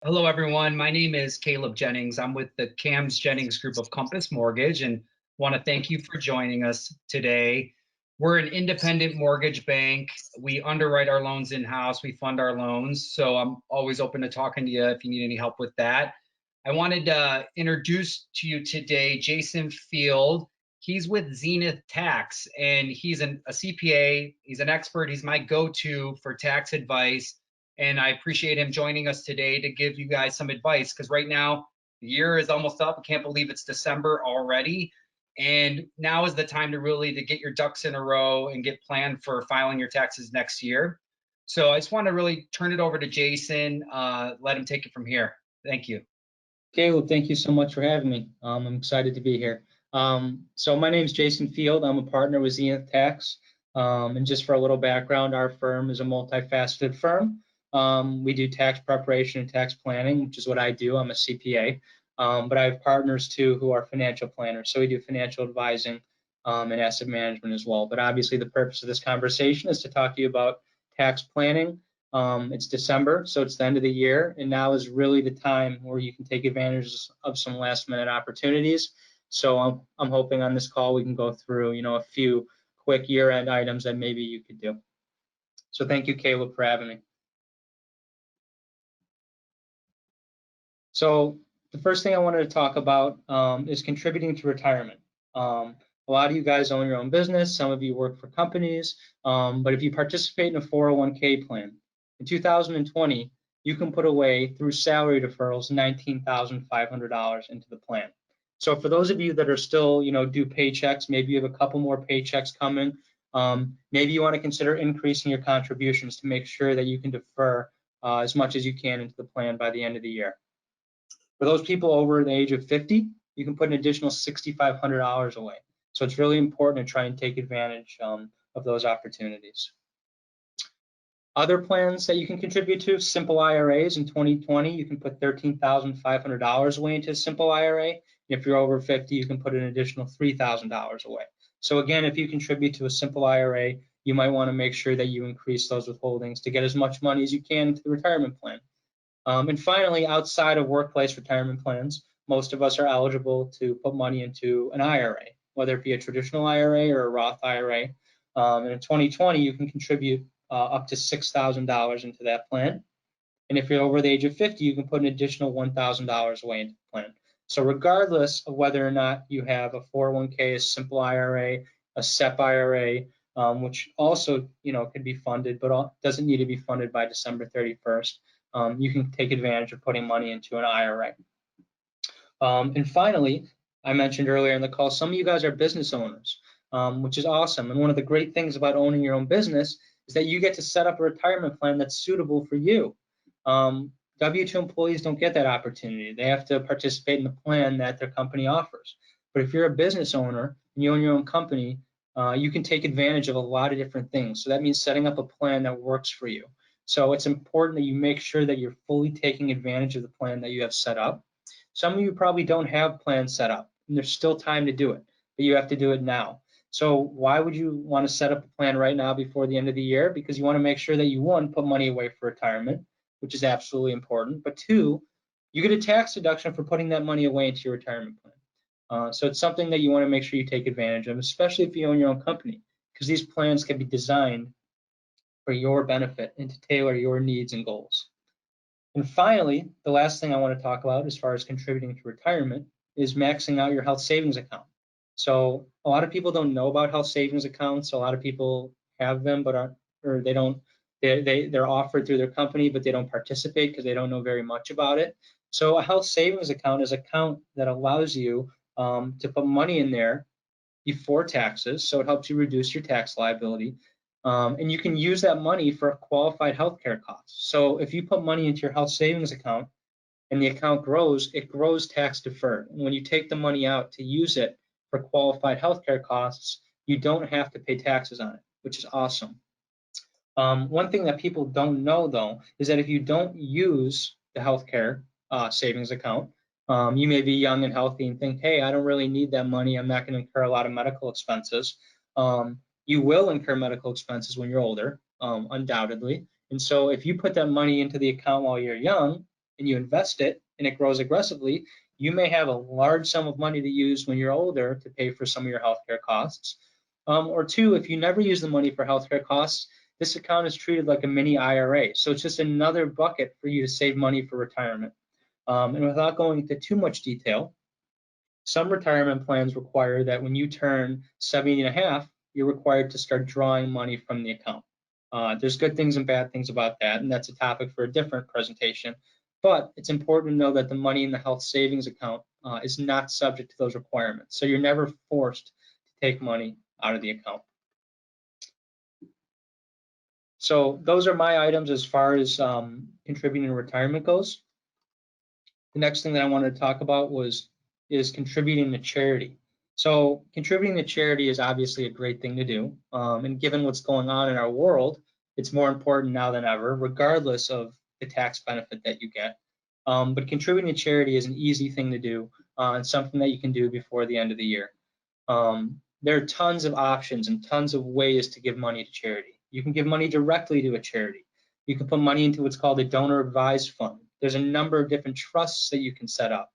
Hello, everyone. My name is Caleb Jennings. I'm with the Kambs Jennings group of Compass Mortgage and want to thank you for joining us today. We're an independent mortgage bank. We underwrite our loans in-house. We fund our loans. So I'm always open to talking to you if you need any help with that. I wanted to introduce to you today Jason Field. He's with Zenith Tax, and he's a CPA. He's an expert. He's my go-to for tax advice. And I appreciate him joining us today to give you guys some advice, because right now the year is almost up. I can't believe it's December already. And now is the time to get your ducks in a row and get planned for filing your taxes next year. So I just want to really turn it over to Jason, let him take it from here. Thank you. Okay, well, thank you so much for having me. I'm excited to be here. So my name is Jason Field. I'm a partner with Zenith Tax. And just for a little background, our firm is a multifaceted firm. We do tax preparation and tax planning, which is what I do. I'm a CPA. But I have partners too who are financial planners. So we do financial advising and asset management as well. But obviously the purpose of this conversation is to talk to you about tax planning. It's December, so it's the end of the year, and now is really the time where you can take advantage of some last-minute opportunities. So I'm hoping on this call we can go through, a few quick year-end items that maybe you could do. So thank you, Caleb, for having me. So the first thing I wanted to talk about is contributing to retirement. A lot of you guys own your own business. Some of you work for companies, but if you participate in a 401k plan, in 2020, you can put away through salary deferrals $19,500 into the plan. So for those of you that are still, due paychecks, maybe you have a couple more paychecks coming. Maybe you want to consider increasing your contributions to make sure that you can defer as much as you can into the plan by the end of the year. For those people over the age of 50, you can put an additional $6,500 away. So it's really important to try and take advantage of those opportunities. Other plans that you can contribute to, simple IRAs. In 2020, you can put $13,500 away into a simple IRA. And if you're over 50, you can put an additional $3,000 away. So again, if you contribute to a simple IRA, you might want to make sure that you increase those withholdings to get as much money as you can into the retirement plan. And finally, outside of workplace retirement plans, most of us are eligible to put money into an IRA, whether it be a traditional IRA or a Roth IRA. And in 2020, you can contribute up to $6,000 into that plan. And if you're over the age of 50, you can put an additional $1,000 away into the plan. So regardless of whether or not you have a 401k, a simple IRA, a SEP IRA, which also, can be funded, but doesn't need to be funded by December 31st, you can take advantage of putting money into an IRA. And finally, I mentioned earlier in the call, some of you guys are business owners, which is awesome. And one of the great things about owning your own business is that you get to set up a retirement plan that's suitable for you. W-2 employees don't get that opportunity. They have to participate in the plan that their company offers. But if you're a business owner and you own your own company, you can take advantage of a lot of different things. So that means setting up a plan that works for you. So it's important that you make sure that you're fully taking advantage of the plan that you have set up. Some of you probably don't have plans set up, and there's still time to do it, but you have to do it now. So why would you want to set up a plan right now before the end of the year? Because you want to make sure that you, one, put money away for retirement, which is absolutely important, but two, you get a tax deduction for putting that money away into your retirement plan. So it's something that you want to make sure you take advantage of, especially if you own your own company, because these plans can be designed for your benefit and to tailor your needs and goals. And finally, the last thing I want to talk about as far as contributing to retirement is maxing out your health savings account. So a lot of people don't know about health savings accounts. A lot of people have them, but they're offered through their company, but they don't participate because they don't know very much about it. So a health savings account is an account that allows you to put money in there before taxes. So it helps you reduce your tax liability. And you can use that money for qualified healthcare costs. So if you put money into your health savings account and the account grows, it grows tax deferred. And when you take the money out to use it for qualified healthcare costs, you don't have to pay taxes on it, which is awesome. One thing that people don't know, though, is that if you don't use the healthcare savings account, you may be young and healthy and think, hey, I don't really need that money. I'm not going to incur a lot of medical expenses. You will incur medical expenses when you're older, undoubtedly. And so if you put that money into the account while you're young, and you invest it and it grows aggressively, you may have a large sum of money to use when you're older to pay for some of your healthcare costs. Or two, if you never use the money for healthcare costs, this account is treated like a mini IRA. So it's just another bucket for you to save money for retirement. And without going into too much detail, some retirement plans require that when you turn 70 and a half, you're required to start drawing money from the account. There's good things and bad things about that, and that's a topic for a different presentation. But it's important to know that the money in the health savings account is not subject to those requirements. So you're never forced to take money out of the account. So those are my items as far as contributing to retirement goes. The next thing that I wanted to talk about is contributing to charity. So contributing to charity is obviously a great thing to do. And given what's going on in our world, it's more important now than ever, regardless of the tax benefit that you get. But contributing to charity is an easy thing to do and something that you can do before the end of the year. There are tons of options and tons of ways to give money to charity. You can give money directly to a charity. You can put money into what's called a donor advised fund. There's a number of different trusts that you can set up.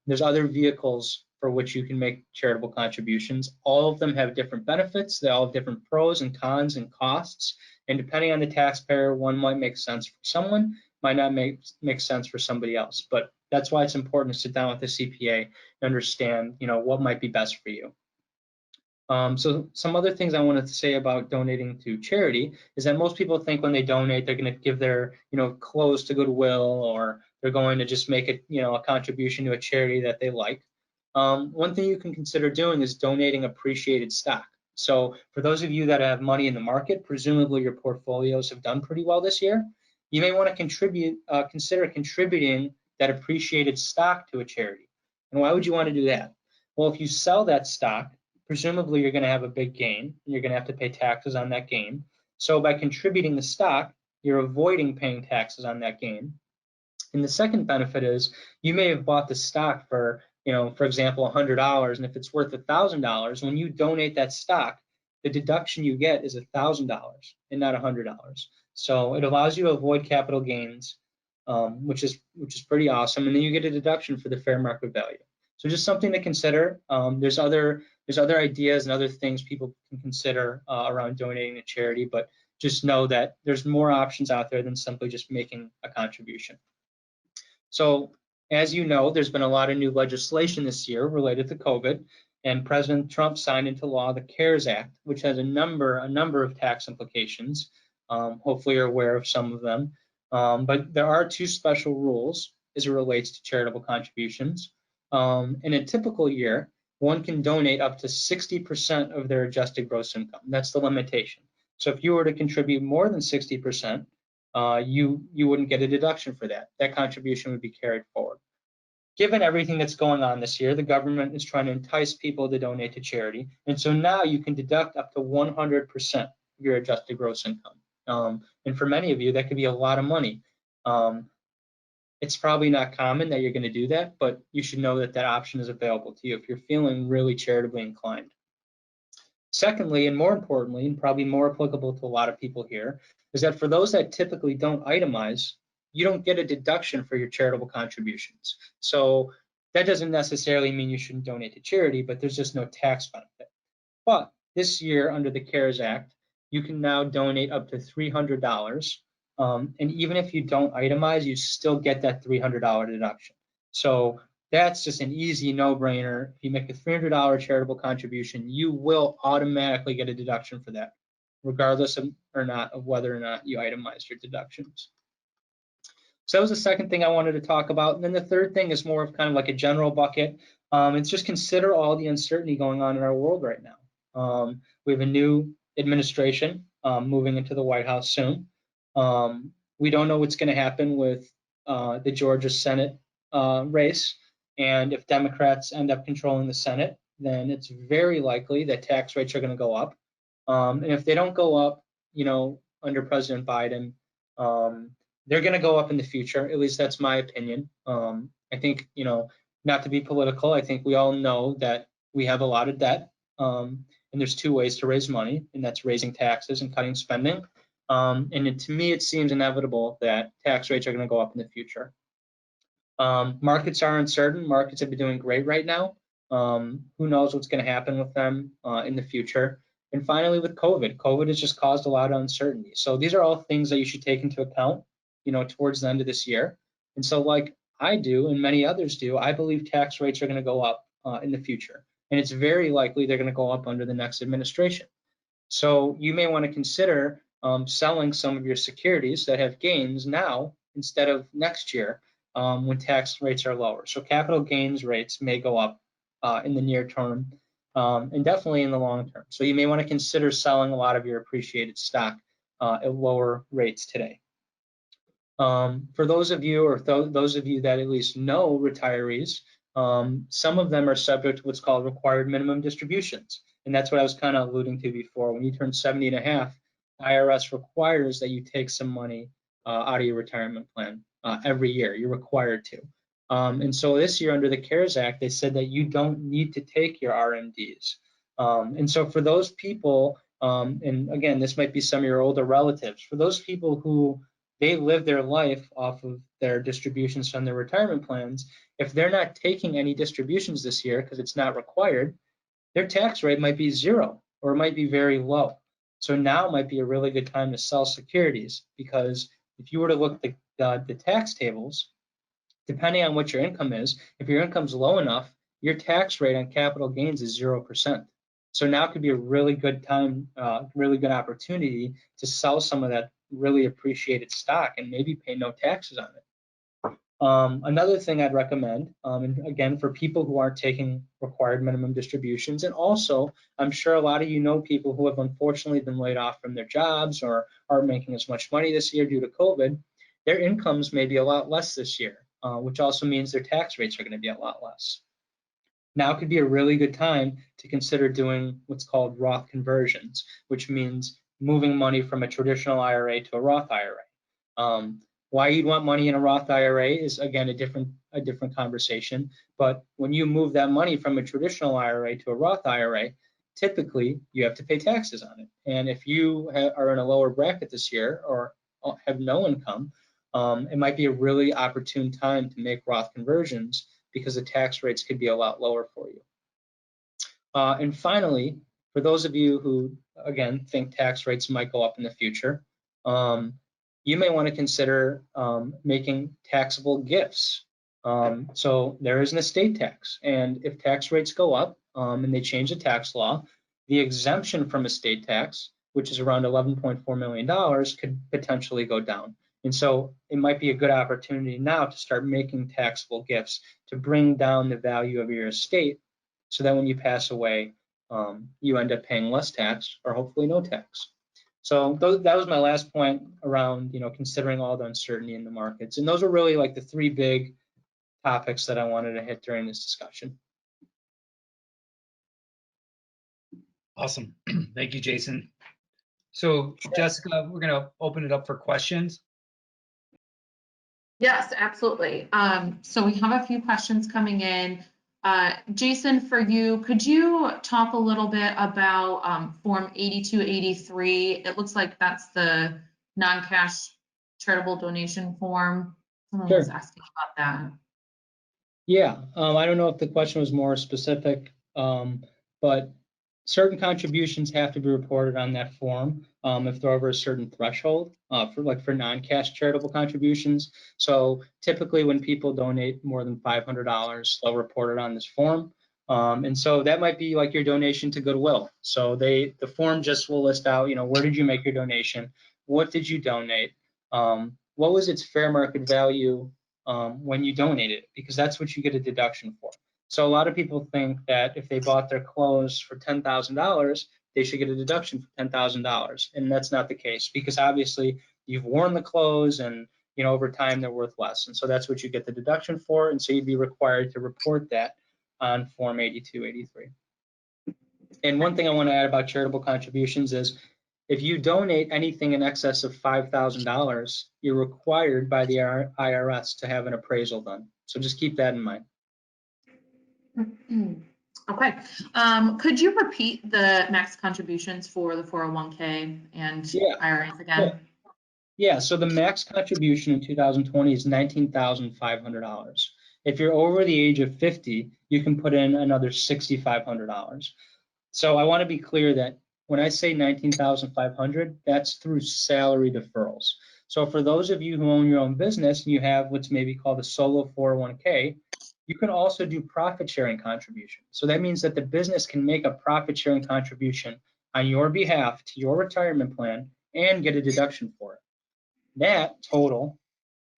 There's other vehicles for which you can make charitable contributions. All of them have different benefits. They all have different pros and cons and costs. And depending on the taxpayer, one might make sense for someone, might not make sense for somebody else. But that's why it's important to sit down with a CPA and understand, what might be best for you. So some other things I wanted to say about donating to charity is that most people think when they donate, they're going to give their, clothes to Goodwill, or they're going to just make a contribution to a charity that they like. One thing you can consider doing is donating appreciated stock. So for those of you that have money in the market, presumably your portfolios have done pretty well this year, you may want to consider contributing that appreciated stock to a charity. And why would you want to do that? Well, if you sell that stock, presumably you're going to have a big gain, and you're going to have to pay taxes on that gain. So by contributing the stock, you're avoiding paying taxes on that gain. And the second benefit is you may have bought the stock for, for example, $100, and if it's worth $1,000, when you donate that stock, the deduction you get is $1,000 and not $100. So it allows you to avoid capital gains, which is pretty awesome, and then you get a deduction for the fair market value. So just something to consider. There's other ideas and other things people can consider around donating to charity, but just know that there's more options out there than simply just making a contribution. So as you know, there's been a lot of new legislation this year related to COVID, and President Trump signed into law the CARES Act, which has a number of tax implications. Hopefully you're aware of some of them. But there are two special rules as it relates to charitable contributions. In a typical year, one can donate up to 60% of their adjusted gross income. That's the limitation. So if you were to contribute more than 60%, you wouldn't get a deduction for that. That contribution would be carried forward. Given everything that's going on this year, the government is trying to entice people to donate to charity. And so now you can deduct up to 100% of your adjusted gross income. And for many of you, that could be a lot of money. It's probably not common that you're going to do that, but you should know that that option is available to you if you're feeling really charitably inclined. Secondly, and more importantly, and probably more applicable to a lot of people here, is that for those that typically don't itemize, you don't get a deduction for your charitable contributions. So that doesn't necessarily mean you shouldn't donate to charity, but there's just no tax benefit. But this year, under the CARES Act, you can now donate up to $300. And even if you don't itemize, you still get that $300 deduction. So that's just an easy no-brainer. If you make a $300 charitable contribution, you will automatically get a deduction for that, regardless of whether or not you itemize your deductions. So that was the second thing I wanted to talk about. And then the third thing is more of kind of like a general bucket. It's just consider all the uncertainty going on in our world right now. We have a new administration moving into the White House soon. We don't know what's going to happen with the Georgia Senate race. And if Democrats end up controlling the Senate, then it's very likely that tax rates are going to go up. And if they don't go up, under President Biden, they're going to go up in the future. At least that's my opinion. I think, not to be political, I think we all know that we have a lot of debt. And there's two ways to raise money, and that's raising taxes and cutting spending. To me, it seems inevitable that tax rates are going to go up in the future. Markets are uncertain. Markets have been doing great right now. Who knows what's going to happen with them in the future. And finally, with COVID, COVID has just caused a lot of uncertainty. So these are all things that you should take into account, towards the end of this year. And so like I do and many others do, I believe tax rates are going to go up in the future. And it's very likely they're going to go up under the next administration. So you may want to consider selling some of your securities that have gains now instead of next year when tax rates are lower. So capital gains rates may go up in the near term and definitely in the long term. So you may want to consider selling a lot of your appreciated stock at lower rates today. For those of you, or those of you that at least know retirees, some of them are subject to what's called required minimum distributions. And that's what I was kind of alluding to before. When you turn 70 and a half, IRS requires that you take some money out of your retirement plan every year. You're required to. And so this year under the CARES Act, they said that you don't need to take your RMDs. And so for those people, and again, this might be some of your older relatives, for those people who they live their life off of their distributions from their retirement plans, if they're not taking any distributions this year because it's not required, their tax rate might be zero or it might be very low. So now might be a really good time to sell securities, because if you were to look at the tax tables, depending on what your income is, if your income's low enough, your tax rate on capital gains is 0%. So now could be a really good time, really good opportunity to sell some of that really appreciated stock and maybe pay no taxes on it. Another thing I'd recommend, and again, for people who aren't taking required minimum distributions, and also I'm sure a lot of you know people who have unfortunately been laid off from their jobs or aren't making as much money this year due to COVID, their incomes may be a lot less this year, which also means their tax rates are going to be a lot less. Now could be a really good time to consider doing what's called Roth conversions, which means moving money from a traditional IRA to a Roth IRA. Why you'd want money in a Roth IRA is, again, a different conversation. But when you move that money from a traditional IRA to a Roth IRA, typically you have to pay taxes on it. And if you are in a lower bracket this year or have no income, it might be a really opportune time to make Roth conversions, because the tax rates could be a lot lower for you. And finally, for those of you who, again, think tax rates might go up in the future, you may want to consider making taxable gifts. So there is an estate tax, and if tax rates go up and they change the tax law, the exemption from estate tax, which is around $11.4 million, could potentially go down. And so it might be a good opportunity now to start making taxable gifts to bring down the value of your estate, so that when you pass away, you end up paying less tax or hopefully no tax. So that was my last point around, considering all the uncertainty in the markets. And those are really like the three big topics that I wanted to hit during this discussion. Awesome. Thank you, Jason. So Jessica, we're going to open it up for questions. Yes, absolutely. So we have a few questions coming in. Jason, for you, could you talk a little bit about Form 8283? It looks like that's the non-cash charitable donation form. Someone was asking about that. Yeah, I don't know if the question was more specific, but certain contributions have to be reported on that form if they're over a certain threshold for non-cash charitable contributions. So typically when people donate more than $500, they'll report it on this form. And so that might be like your donation to Goodwill. So the form just will list out, where did you make your donation? What did you donate? What was its fair market value when you donated it? Because that's what you get a deduction for. So a lot of people think that if they bought their clothes for $10,000, they should get a deduction for $10,000, and that's not the case, because obviously you've worn the clothes and over time they're worth less, and so that's what you get the deduction for, and so you'd be required to report that on Form 8283. And one thing I want to add about charitable contributions is if you donate anything in excess of $5,000, you're required by the IRS to have an appraisal done. So just keep that in mind. Okay. Could you repeat the max contributions for the 401k and Yeah, IRAs yeah, again? yeah. So the max contribution in 2020 is $19,500. If you're over the age of 50, you can put in another $6,500. So I want to be clear that when I say 19,500, that's through salary deferrals. So for those of you who own your own business and you have what's maybe called a solo 401k, you can also do profit sharing contribution. So that means that the business can make a profit sharing contribution on your behalf to your retirement plan and get a deduction for it. That total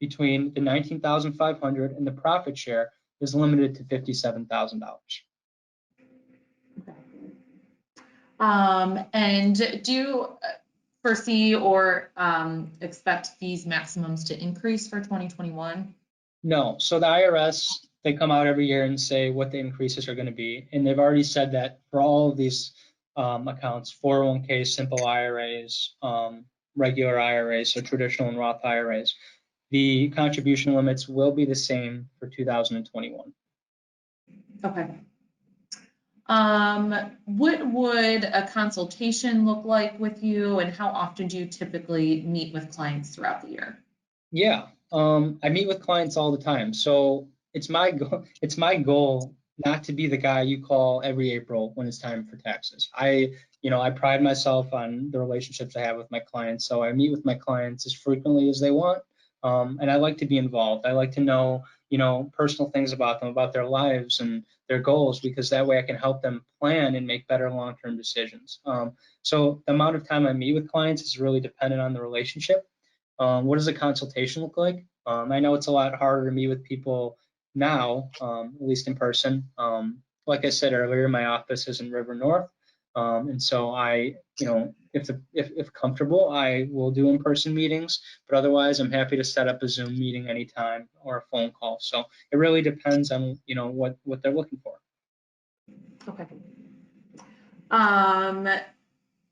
between the 19,500 and the profit share is limited to $57,000. And do you foresee or expect these maximums to increase for 2021? No. So the IRS, they come out every year and say what the increases are going to be. And they've already said that for all of these accounts, 401k, simple IRAs, regular IRAs, so traditional and Roth IRAs, the contribution limits will be the same for 2021. Okay. What would a consultation look like with you, and how often do you typically meet with clients throughout the year? Yeah, I meet with clients all the time. So it's my goal not to be the guy you call every April when it's time for taxes. I pride myself on the relationships I have with my clients. So I meet with my clients as frequently as they want. And I like to be involved. I like to know, personal things about them, about their lives and their goals, because that way I can help them plan and make better long-term decisions. So the amount of time I meet with clients is really dependent on the relationship. What does a consultation look like? I know it's a lot harder to meet with people now, at least in person. Like I said earlier, my office is in River North, and so if comfortable, I will do in-person meetings. But otherwise, I'm happy to set up a Zoom meeting anytime or a phone call. So it really depends on what they're looking for. Okay.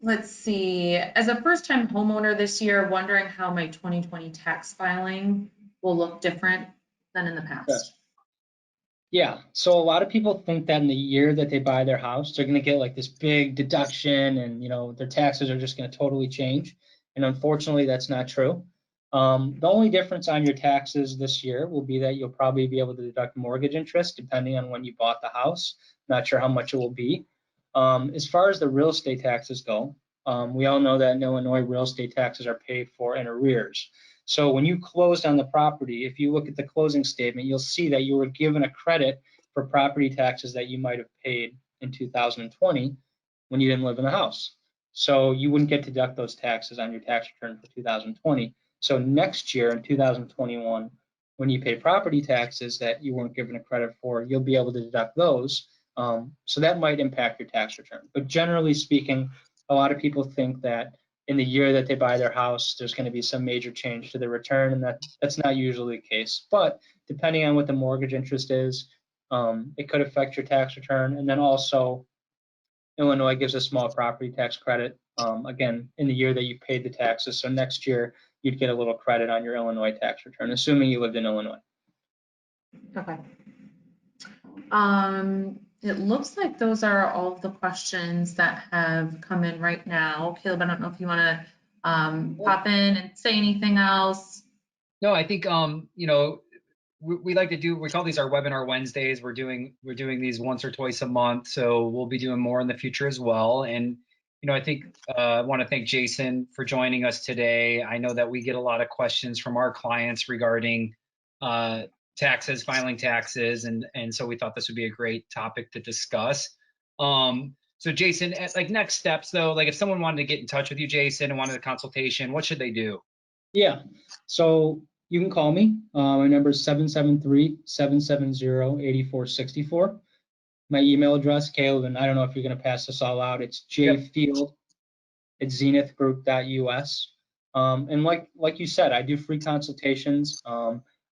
Let's see. As a first-time homeowner this year, wondering how my 2020 tax filing will look different than in the past. Yeah, so a lot of people think that in the year that they buy their house, they're going to get like this big deduction and, their taxes are just going to totally change. And unfortunately, that's not true. The only difference on your taxes this year will be that you'll probably be able to deduct mortgage interest depending on when you bought the house. Not sure how much it will be. As far as the real estate taxes go, we all know that in Illinois, real estate taxes are paid for in arrears. So when you closed on the property, if you look at the closing statement, you'll see that you were given a credit for property taxes that you might have paid in 2020 when you didn't live in the house. So you wouldn't get to deduct those taxes on your tax return for 2020. So next year in 2021, when you pay property taxes that you weren't given a credit for, you'll be able to deduct those. So that might impact your tax return. But generally speaking, a lot of people think that in the year that they buy their house, there's going to be some major change to the return, and that's not usually the case. But depending on what the mortgage interest is, it could affect your tax return. And then also, Illinois gives a small property tax credit, again, in the year that you paid the taxes. So next year, you'd get a little credit on your Illinois tax return, assuming you lived in Illinois. Okay. It looks like those are all of the questions that have come in right now. Caleb, I don't know if you want to pop in and say anything else. No, I think we like to do, we call these our webinar Wednesdays. We're doing these once or twice a month, so we'll be doing more in the future as well. And I think I want to thank Jason for joining us today. I know that we get a lot of questions from our clients regarding taxes, filing taxes, and so we thought this would be a great topic to discuss. So Jason, like next steps though, like if someone wanted to get in touch with you, Jason, and wanted a consultation, what should they do? Yeah, so you can call me. My number is 773-770-8464. My email address, Caleb, and I don't know if you're going to pass this all out. It's jfield@zenithgroup.us. And like you said, I do free consultations.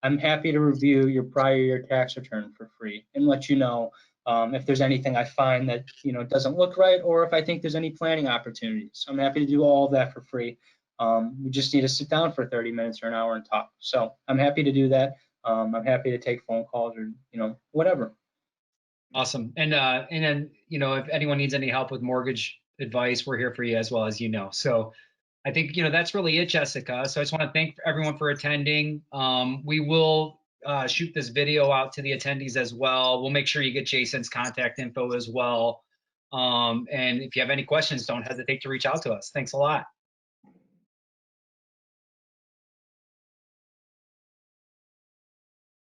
I'm happy to review your prior year tax return for free and let you know if there's anything I find that doesn't look right, or if I think there's any planning opportunities. I'm happy to do all of that for free. We just need to sit down for 30 minutes or an hour and talk. So I'm happy to do that. I'm happy to take phone calls or whatever. Awesome. And then, if anyone needs any help with mortgage advice, we're here for you as well, as you know. So I think, that's really it, Jessica. So I just want to thank everyone for attending. We will shoot this video out to the attendees as well. We'll make sure you get Jason's contact info as well. And if you have any questions, don't hesitate to reach out to us. Thanks a lot.